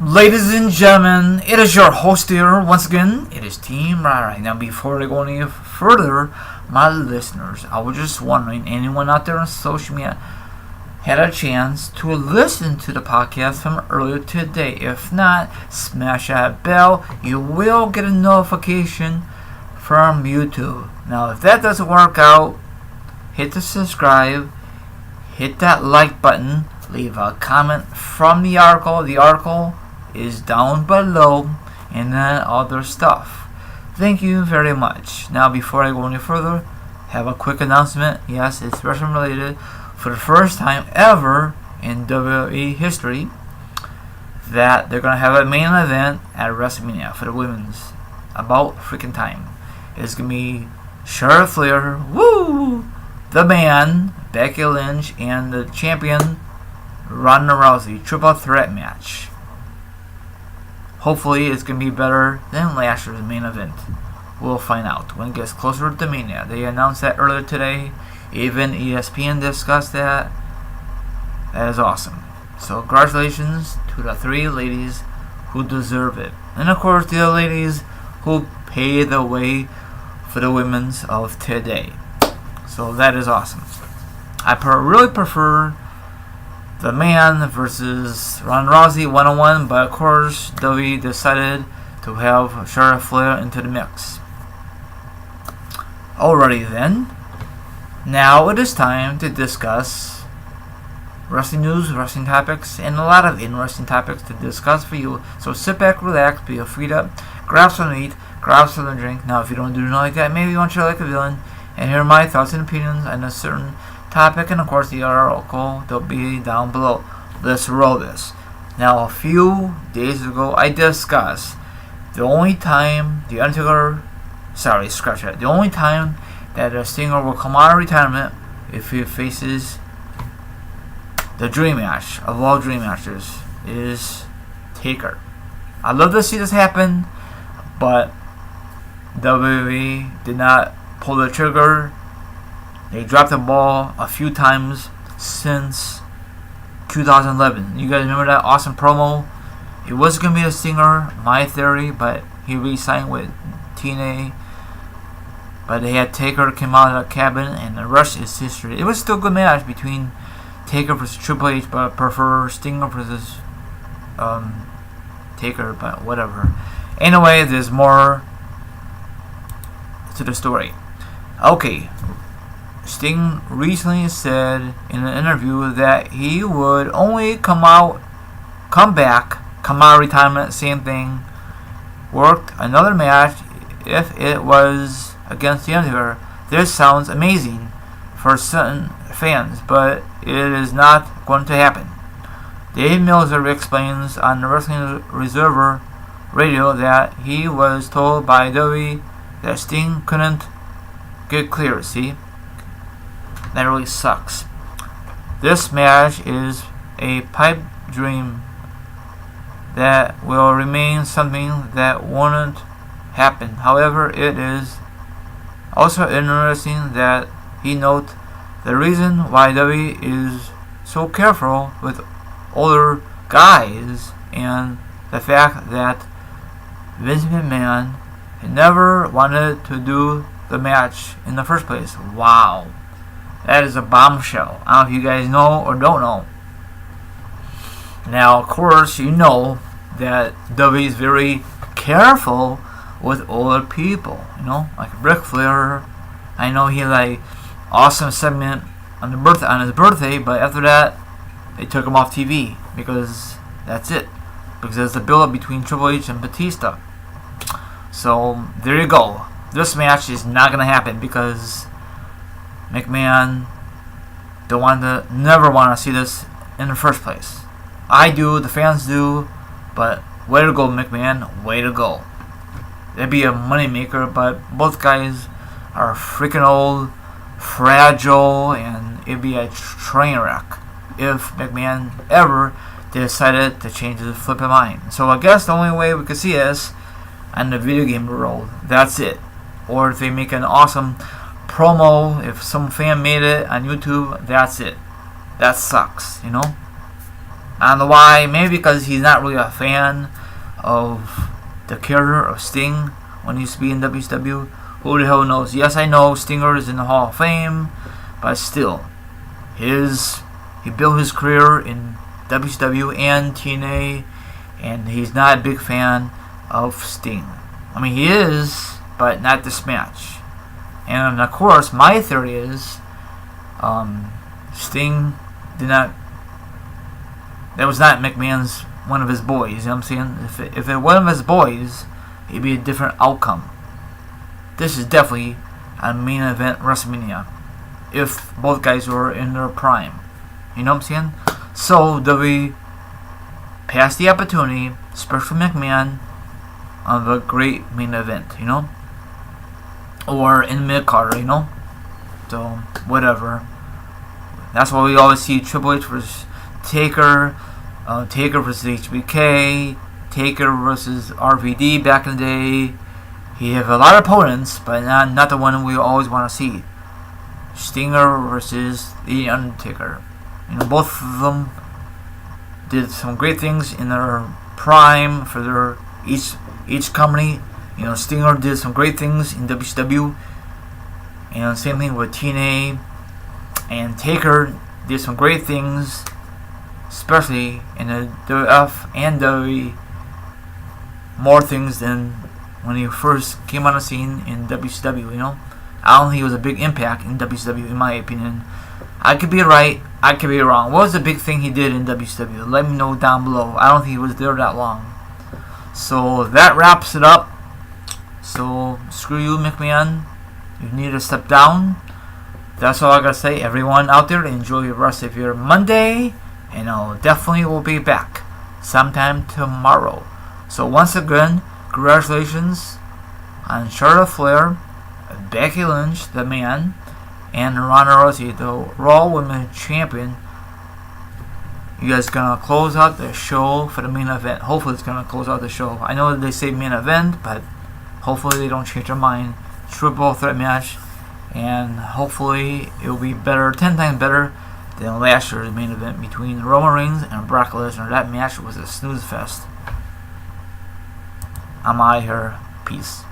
Ladies and gentlemen, it is your host here once again. It is Team Rara. Now, before I go any further, my listeners, I was just wondering, anyone out there on social media had a chance to listen to the podcast from earlier today? If not, smash that bell. You will get a notification from YouTube. Now, if that doesn't work out, hit the subscribe, hit that like button, leave a comment from the article. The article is down below, and then other stuff. Thank you very much. Now, before I go any further, have a quick announcement. Yes, it's wrestling related. For the first time ever in WWE history, that they're going to have a main event at WrestleMania for the women's. About freaking time. It's going to be Charlotte Flair, woo, the man, Becky Lynch, and the champion, Ronda Rousey. Triple threat match. Hopefully it's going to be better than last year's main event. We'll find out when it gets closer to Mania. They announced that earlier today. Even ESPN discussed that. That is awesome. So congratulations to the three ladies who deserve it. And of course the ladies who pay the way for the women's of today. So that is awesome. I really prefer the man versus Ronda Rousey one-on-one, but of course WWE decided to have Charlotte Flair into the mix. Alrighty then. Now it is time to discuss wrestling news, wrestling topics, and a lot of interesting topics to discuss for you. So sit back, relax, be freed up, grab something to eat, grab something to drink. Now if you don't do nothing like that, maybe you want to like a villain and hear my thoughts and opinions on a certain topic, and of course the article will be down below. Let's roll this. Now, a few days ago I discussed the only time the Undertaker, the only time that a singer will come out of retirement if he faces the dream match of all dream matches is Taker. I'd love to see this happen, but WWE did not pull the trigger. They dropped the ball a few times since 2011. You guys remember that awesome promo? It was going to be a singer, my theory, but he re-signed with TNA. But they had Taker come out of the cabin, and the rest is history. It was still a good match between Taker versus Triple H, but I prefer Stinger versus Taker, but whatever. Anyway, there's more to the story. Okay. Sting recently said in an interview that he would only come out of retirement, same thing, worked another match if it was against the Undertaker. This sounds amazing for certain fans, but it is not going to happen. Dave Meltzer explains on the Wrestling Observer Radio that he was told by WWE that Sting couldn't get clear. See? That really sucks. This match is a pipe dream that will remain something that won't happen. However, it is also interesting that he notes the reason why WWE is so careful with older guys and the fact that Vince McMahon never wanted to do the match in the first place. Wow. That is a bombshell. I don't know if you guys know or don't know. Now, of course, you know that WWE is very careful with older people. You know, like Ric Flair. I know he had awesome segment on his birthday, but after that, they took him off TV because that's it. Because there's a build-up between Triple H and Batista. So there you go. This match is not gonna happen because McMahon never want to see this in the first place. I do, the fans do, but way to go, McMahon, way to go. That'd be a moneymaker, but both guys are freaking old, fragile, and it'd be a train wreck if McMahon ever decided to change his flipping mind. So I guess the only way we could see this on the video game world, that's it. Or if they make an awesome promo, if some fan made it on YouTube, that's it. That sucks, you know? I don't know why. Maybe because he's not really a fan of the character of Sting when he used to be in WCW. Who the hell knows? Yes, I know Stinger is in the Hall of Fame, but still, he built his career in WCW and TNA, and he's not a big fan of Sting. I mean, he is, but not this match. And of course, my theory is Sting did not. That was not McMahon's one of his boys. You know what I'm saying? If it was one of his boys, it'd be a different outcome. This is definitely a main event WrestleMania if both guys were in their prime. You know what I'm saying? So we passed the opportunity, especially McMahon, of a great main event. You know, or in mid-card. You know, so whatever. That's why we always see Triple H versus Taker, Taker versus HBK, Taker versus RVD back in the day. He have a lot of opponents, but not the one we always want to see. Stinger versus the Undertaker. You know, both of them did some great things in their prime for their each company. You know, Stinger did some great things in WCW, and same thing with TNA. And Taker did some great things, especially in the WF and WWE. More things than when he first came on the scene in WCW, you know. I don't think he was a big impact in WCW, in my opinion. I could be right, I could be wrong. What was the big thing he did in WCW? Let me know down below. I don't think he was there that long. So that wraps it up. So screw you, McMahon. You need to step down. That's all I gotta say. Everyone out there, enjoy the rest of your Monday, and I'll definitely will be back sometime tomorrow. So once again, congratulations on Charlotte Flair, Becky Lynch, the man, and Ronda Rousey, the Raw Women's Champion. You guys gonna close out the show for the main event. Hopefully it's gonna close out the show. I know they say main event, but hopefully they don't change their mind. Triple threat match, and hopefully it will be better, 10 times better than last year's main event between Roman Reigns and Brock Lesnar. That match was a snooze fest. I'm out of here. Peace.